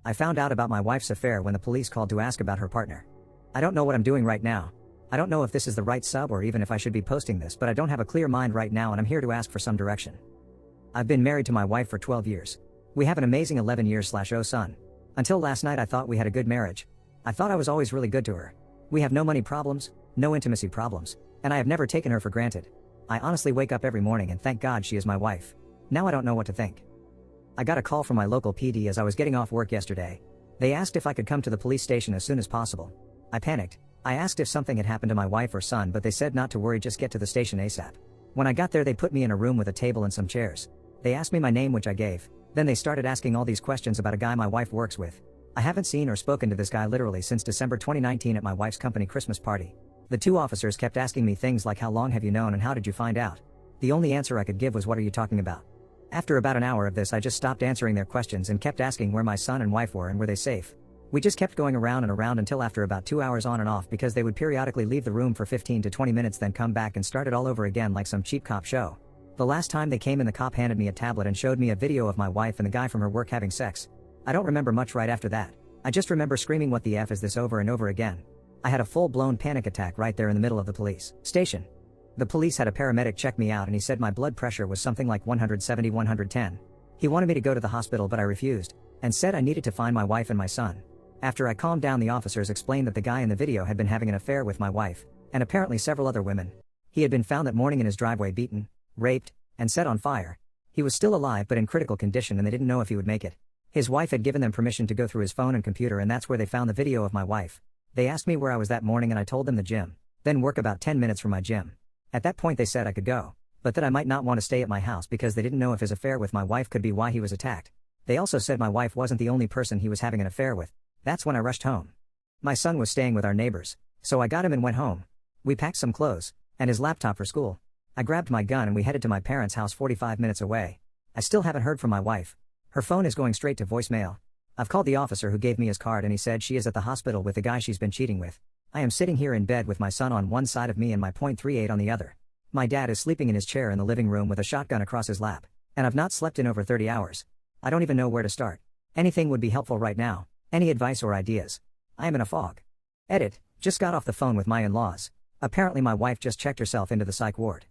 I found out about my wife's affair when the police called to ask about her partner. I don't know what I'm doing right now. I don't know if this is the right sub or even if I should be posting this, but I don't have a clear mind right now and I'm here to ask for some direction. I've been married to my wife for 12 years. We have an amazing 11 years/0 son. Until last night I thought we had a good marriage. I thought I was always really good to her. We have no money problems, no intimacy problems, and I have never taken her for granted. I honestly wake up every morning and thank God she is my wife. Now I don't know what to think. I got a call from my local PD as I was getting off work yesterday. They asked if I could come to the police station as soon as possible. I panicked. I asked if something had happened to my wife or son, but they said not to worry, just get to the station ASAP. When I got there they put me in a room with a table and some chairs. They asked me my name, which I gave. Then they started asking all these questions about a guy my wife works with. I haven't seen or spoken to this guy literally since December 2019 at my wife's company Christmas party. The two officers kept asking me things like how long have you known and how did you find out? The only answer I could give was what are you talking about? After about an hour of this I just stopped answering their questions and kept asking where my son and wife were and were they safe. We just kept going around and around until after about 2 hours on and off, because they would periodically leave the room for 15 to 20 minutes then come back and start it all over again like some cheap cop show. The last time they came in the cop handed me a tablet and showed me a video of my wife and the guy from her work having sex. I don't remember much right after that. I just remember screaming what the F is this over and over again. I had a full-blown panic attack right there in the middle of the police station. The police had a paramedic check me out and he said my blood pressure was something like 170/110. He wanted me to go to the hospital but I refused, and said I needed to find my wife and my son. After I calmed down the officers explained that the guy in the video had been having an affair with my wife, and apparently several other women. He had been found that morning in his driveway beaten, raped, and set on fire. He was still alive but in critical condition and they didn't know if he would make it. His wife had given them permission to go through his phone and computer and that's where they found the video of my wife. They asked me where I was that morning and I told them the gym, then work about 10 minutes from my gym. At that point they said I could go, but that I might not want to stay at my house because they didn't know if his affair with my wife could be why he was attacked. They also said my wife wasn't the only person he was having an affair with. That's when I rushed home. My son was staying with our neighbors, so I got him and went home. We packed some clothes, and his laptop for school. I grabbed my gun and we headed to my parents' house 45 minutes away. I still haven't heard from my wife. Her phone is going straight to voicemail. I've called the officer who gave me his card and he said she is at the hospital with the guy she's been cheating with. I am sitting here in bed with my son on one side of me and my .38 on the other. My dad is sleeping in his chair in the living room with a shotgun across his lap, and I've not slept in over 30 hours. I don't even know where to start. Anything would be helpful right now. Any advice or ideas? I am in a fog. Edit. Just got off the phone with my in-laws. Apparently my wife just checked herself into the psych ward.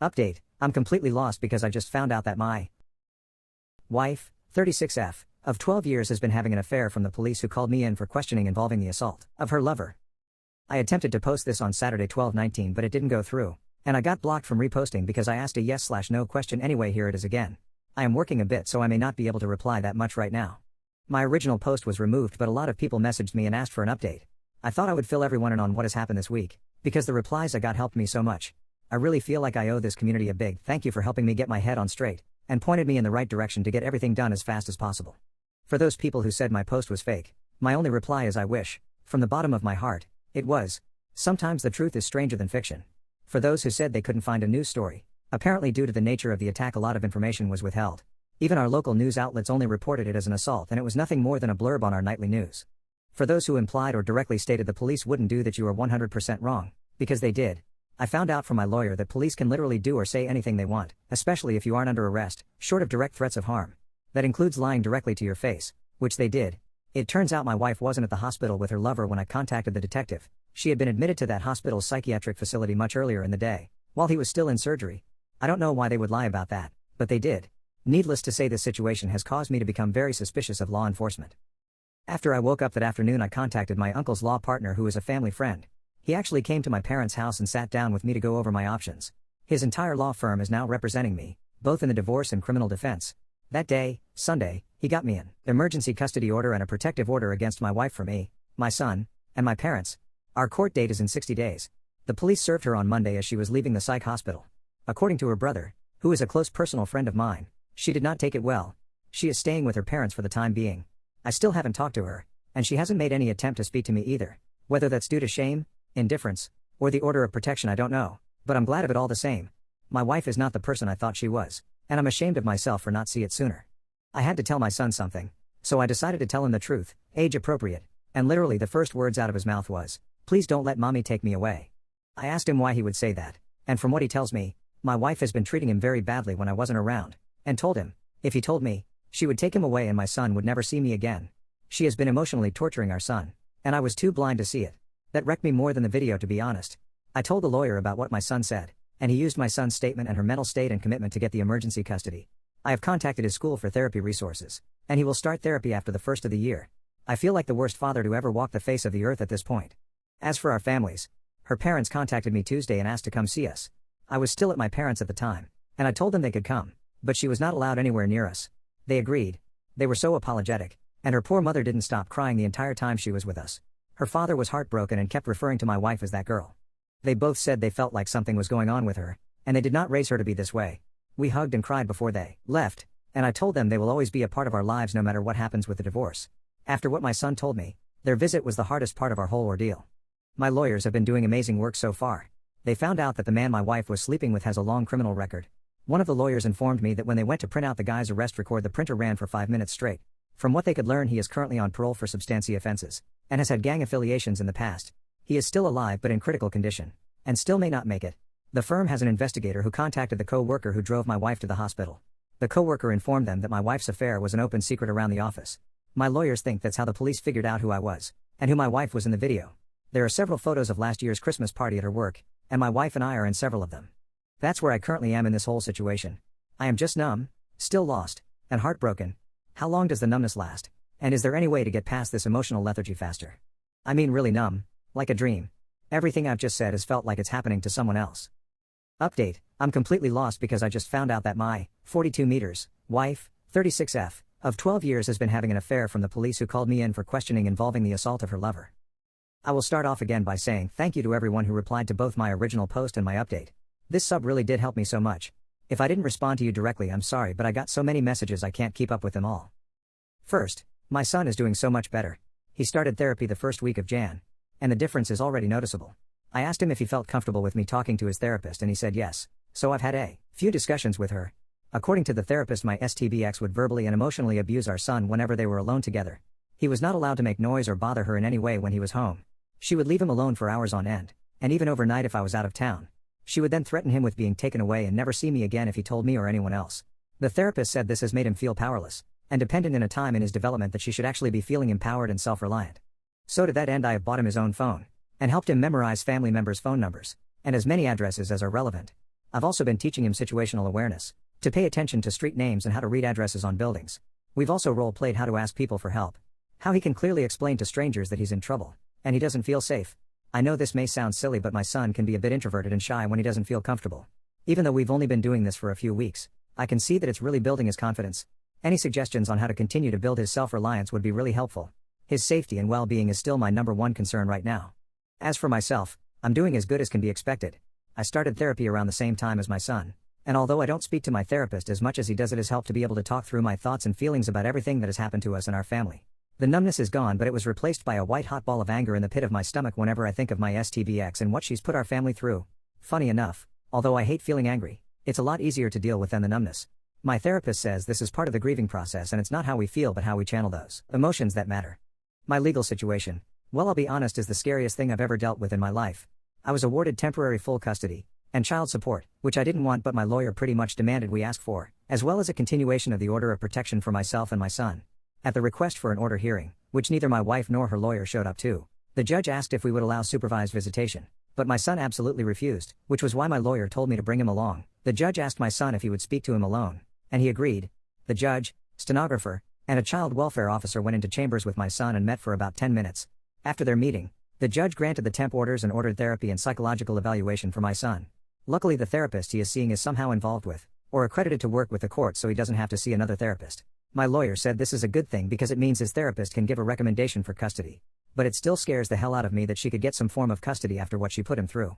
Update. I'm completely lost because I just found out that my wife, 36F, of 12 years has been having an affair from the police who called me in for questioning involving the assault of her lover. I attempted to post this on Saturday 12/19 but it didn't go through, and I got blocked from reposting because I asked a yes/no question anyway. Here it is again. I am working a bit so I may not be able to reply that much right now. My original post was removed but a lot of people messaged me and asked for an update. I thought I would fill everyone in on what has happened this week, because the replies I got helped me so much. I really feel like I owe this community a big thank you for helping me get my head on straight, and pointed me in the right direction to get everything done as fast as possible. For those people who said my post was fake, my only reply is I wish, from the bottom of my heart, it was. Sometimes the truth is stranger than fiction. For those who said they couldn't find a news story, apparently due to the nature of the attack a lot of information was withheld. Even our local news outlets only reported it as an assault and it was nothing more than a blurb on our nightly news. For those who implied or directly stated the police wouldn't do that, you are 100% wrong, because they did. I found out from my lawyer that police can literally do or say anything they want, especially if you aren't under arrest, short of direct threats of harm. That includes lying directly to your face, which they did. It turns out my wife wasn't at the hospital with her lover when I contacted the detective. She had been admitted to that hospital's psychiatric facility much earlier in the day, while he was still in surgery. I don't know why they would lie about that, but they did. Needless to say, this situation has caused me to become very suspicious of law enforcement. After I woke up that afternoon, I contacted my uncle's law partner who is a family friend. He actually came to my parents' house and sat down with me to go over my options. His entire law firm is now representing me, both in the divorce and criminal defense. That day, Sunday, he got me an emergency custody order and a protective order against my wife for me, my son, and my parents. Our court date is in 60 days. The police served her on Monday as she was leaving the psych hospital. According to her brother, who is a close personal friend of mine, she did not take it well. She is staying with her parents for the time being. I still haven't talked to her, and she hasn't made any attempt to speak to me either. Whether that's due to shame, indifference, or the order of protection, I don't know, but I'm glad of it all the same. My wife is not the person I thought she was, and I'm ashamed of myself for not seeing it sooner. I had to tell my son something, so I decided to tell him the truth, age appropriate, and literally the first words out of his mouth was, "Please don't let mommy take me away." I asked him why he would say that, and from what he tells me, my wife has been treating him very badly when I wasn't around, and told him, if he told me, she would take him away and my son would never see me again. She has been emotionally torturing our son. And I was too blind to see it. That wrecked me more than the video, to be honest. I told the lawyer about what my son said, and he used my son's statement and her mental state and commitment to get the emergency custody. I have contacted his school for therapy resources, and he will start therapy after the first of the year. I feel like the worst father to ever walk the face of the earth at this point. As for our families, her parents contacted me Tuesday and asked to come see us. I was still at my parents' at the time, and I told them they could come, but she was not allowed anywhere near us. They agreed. They were so apologetic, and her poor mother didn't stop crying the entire time she was with us. Her father was heartbroken and kept referring to my wife as that girl. They both said they felt like something was going on with her, and they did not raise her to be this way. We hugged and cried before they left, and I told them they will always be a part of our lives no matter what happens with the divorce. After what my son told me, their visit was the hardest part of our whole ordeal. My lawyers have been doing amazing work so far. They found out that the man my wife was sleeping with has a long criminal record. One of the lawyers informed me that when they went to print out the guy's arrest record, the printer ran for 5 minutes straight. From what they could learn, he is currently on parole for substantia offenses, and has had gang affiliations in the past. He is still alive but in critical condition, and still may not make it. The firm has an investigator who contacted the co-worker who drove my wife to the hospital. The co-worker informed them that my wife's affair was an open secret around the office. My lawyers think that's how the police figured out who I was, and who my wife was in the video. There are several photos of last year's Christmas party at her work, and my wife and I are in several of them. That's where I currently am in this whole situation. I am just numb, still lost, and heartbroken. How long does the numbness last? And is there any way to get past this emotional lethargy faster? I mean really numb, like a dream. Everything I've just said has felt like it's happening to someone else. Update, I'm completely lost because I just found out that my 42 meters wife, 36F, of 12 years has been having an affair from the police who called me in for questioning involving the assault of her lover. I will start off again by saying thank you to everyone who replied to both my original post and my update. This sub really did help me so much. If I didn't respond to you directly, I'm sorry, but I got so many messages I can't keep up with them all. First, my son is doing so much better. He started therapy the first week of Jan, and the difference is already noticeable. I asked him if he felt comfortable with me talking to his therapist and he said yes, so I've had a few discussions with her. According to the therapist, my STBX would verbally and emotionally abuse our son whenever they were alone together. He was not allowed to make noise or bother her in any way when he was home. She would leave him alone for hours on end, and even overnight if I was out of town. She would then threaten him with being taken away and never see me again if he told me or anyone else. The therapist said this has made him feel powerless and dependent in a time in his development that she should actually be feeling empowered and self-reliant. So to that end, I have bought him his own phone and helped him memorize family members' phone numbers and as many addresses as are relevant. I've also been teaching him situational awareness, to pay attention to street names and how to read addresses on buildings. We've also role-played how to ask people for help, how he can clearly explain to strangers that he's in trouble and he doesn't feel safe. I know this may sound silly, but my son can be a bit introverted and shy when he doesn't feel comfortable. Even though we've only been doing this for a few weeks, I can see that it's really building his confidence. Any suggestions on how to continue to build his self-reliance would be really helpful. His safety and well-being is still my #1 concern right now. As for myself, I'm doing as good as can be expected. I started therapy around the same time as my son, and although I don't speak to my therapist as much as he does, it has helped to be able to talk through my thoughts and feelings about everything that has happened to us and our family. The numbness is gone, but it was replaced by a white-hot ball of anger in the pit of my stomach whenever I think of my STBX and what she's put our family through. Funny enough, although I hate feeling angry, it's a lot easier to deal with than the numbness. My therapist says this is part of the grieving process and it's not how we feel but how we channel those emotions that matter. My legal situation, well, I'll be honest, is the scariest thing I've ever dealt with in my life. I was awarded temporary full custody and child support, which I didn't want but my lawyer pretty much demanded we ask for, as well as a continuation of the order of protection for myself and my son. At the request for an order hearing, which neither my wife nor her lawyer showed up to, the judge asked if we would allow supervised visitation, but my son absolutely refused, which was why my lawyer told me to bring him along. The judge asked my son if he would speak to him alone, and he agreed. The judge, stenographer, and a child welfare officer went into chambers with my son and met for about 10 minutes. After their meeting, the judge granted the temp orders and ordered therapy and psychological evaluation for my son. Luckily, the therapist he is seeing is somehow involved with, or accredited to work with the court, so he doesn't have to see another therapist. My lawyer said this is a good thing because it means his therapist can give a recommendation for custody. But it still scares the hell out of me that she could get some form of custody after what she put him through.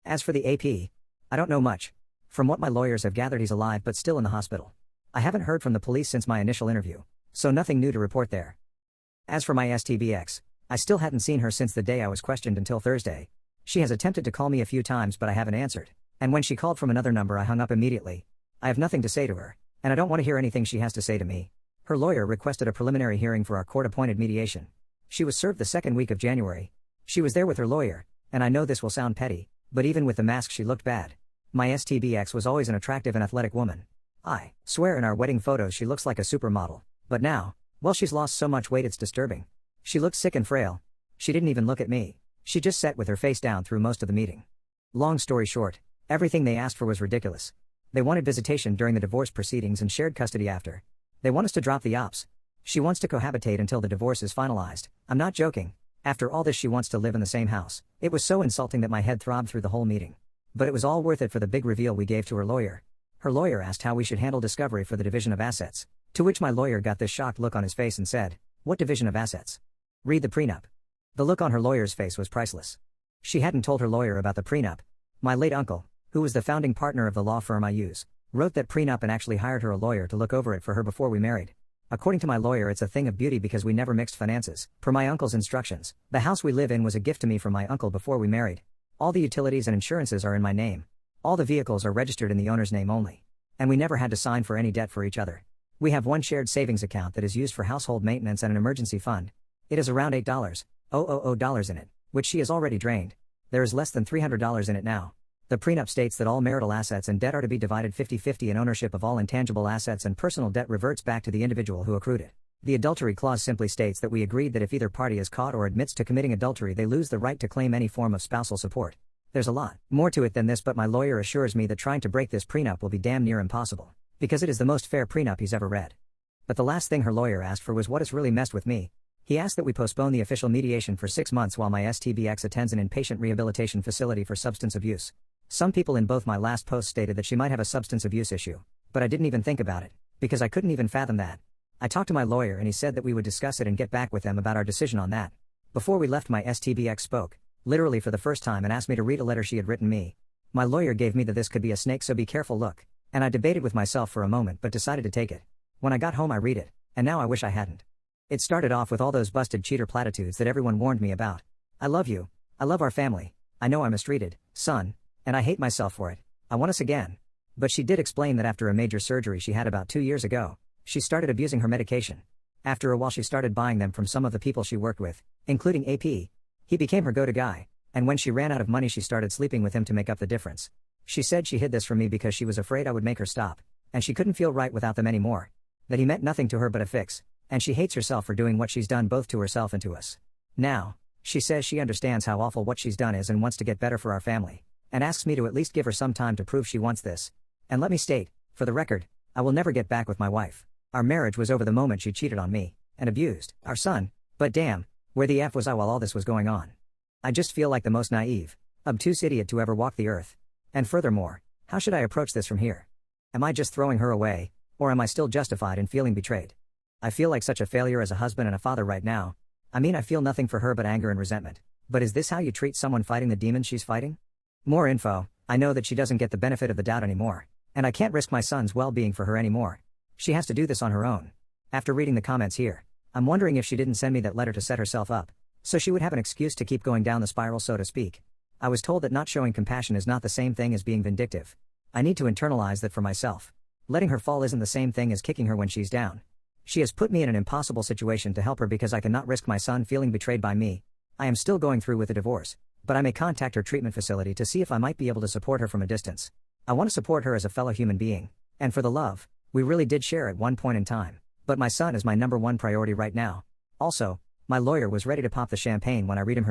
As for the AP, I don't know much. From what my lawyers have gathered, he's alive but still in the hospital. I haven't heard from the police since my initial interview, so nothing new to report there. As for my STBX, I still hadn't seen her since the day I was questioned until Thursday. She has attempted to call me a few times but I haven't answered, and when she called from another number I hung up immediately. I have nothing to say to her, and I don't want to hear anything she has to say to me. Her lawyer requested a preliminary hearing for our court-appointed mediation. She was served the second week of January. She was there with her lawyer, and I know this will sound petty, but even with the mask she looked bad. My STBX was always an attractive and athletic woman. I swear in our wedding photos she looks like a supermodel, but now, Well, she's lost so much weight it's disturbing. She looks sick and frail. She didn't even look at me. She just sat with her face down through most of the meeting. Long story short, everything they asked for was ridiculous. They wanted visitation during the divorce proceedings and shared custody after. They want us to drop the ops. She wants to cohabitate until the divorce is finalized. I'm not joking. After all this, she wants to live in the same house. It was so insulting that my head throbbed through the whole meeting. But it was all worth it for the big reveal we gave to her lawyer. Her lawyer asked how we should handle discovery for the division of assets. To which my lawyer got this shocked look on his face and said, "What division of assets? Read the prenup." The look on her lawyer's face was priceless. She hadn't told her lawyer about the prenup. My late uncle, who was the founding partner of the law firm I use, wrote that prenup and actually hired her a lawyer to look over it for her before we married. According to my lawyer, it's a thing of beauty because we never mixed finances. Per my uncle's instructions, the house we live in was a gift to me from my uncle before we married. All the utilities and insurances are in my name. All the vehicles are registered in the owner's name only. And we never had to sign for any debt for each other. We have one shared savings account that is used for household maintenance and an emergency fund. It is around $8,000 in it, which she has already drained. There is less than $300 in it now. The prenup states that all marital assets and debt are to be divided 50-50 and ownership of all intangible assets and personal debt reverts back to the individual who accrued it. The adultery clause simply states that we agreed that if either party is caught or admits to committing adultery, they lose the right to claim any form of spousal support. There's a lot more to it than this, but my lawyer assures me that trying to break this prenup will be damn near impossible, because it is the most fair prenup he's ever read. But the last thing her lawyer asked for was what has really messed with me. He asked that we postpone the official mediation for 6 months while my STBX attends an inpatient rehabilitation facility for substance abuse. Some people in both my last posts stated that she might have a substance abuse issue, but I didn't even think about it, because I couldn't even fathom that. I talked to my lawyer and he said that we would discuss it and get back with them about our decision on that. Before we left, my STBX spoke, literally for the first time, and asked me to read a letter she had written me. My lawyer gave me the "this could be a snake so be careful" look, and I debated with myself for a moment but decided to take it. When I got home I read it, and now I wish I hadn't. It started off with all those busted cheater platitudes that everyone warned me about. I love you. I love our family. I know I'm mistreated, son, and I hate myself for it. I want us again. But she did explain that after a major surgery she had about 2 years ago, she started abusing her medication. After a while she started buying them from some of the people she worked with, including AP. He became her go-to guy, and when she ran out of money she started sleeping with him to make up the difference. She said she hid this from me because she was afraid I would make her stop, and she couldn't feel right without them anymore. That he meant nothing to her but a fix, and she hates herself for doing what she's done both to herself and to us. Now, she says she understands how awful what she's done is and wants to get better for our family, and asks me to at least give her some time to prove she wants this. And let me state, for the record, I will never get back with my wife. Our marriage was over the moment she cheated on me, and abused our son, but damn, where the F was I while all this was going on? I just feel like the most naive, obtuse idiot to ever walk the earth. And furthermore, how should I approach this from here? Am I just throwing her away, or am I still justified in feeling betrayed? I feel like such a failure as a husband and a father right now. I mean, I feel nothing for her but anger and resentment. But is this how you treat someone fighting the demons she's fighting? More info. I know that she doesn't get the benefit of the doubt anymore, and I can't risk my son's well-being for her anymore. She has to do this on her own. After reading the comments here, I'm wondering if she didn't send me that letter to set herself up, so she would have an excuse to keep going down the spiral, so to speak. I was told that not showing compassion is not the same thing as being vindictive. I need to internalize that for myself. Letting her fall isn't the same thing as kicking her when she's down. She has put me in an impossible situation to help her because I cannot risk my son feeling betrayed by me. I am still going through with a divorce, but I may contact her treatment facility to see if I might be able to support her from a distance. I want to support her as a fellow human being, and for the love we really did share at one point in time. But my son is my #1 priority right now. Also, my lawyer was ready to pop the champagne when I read him her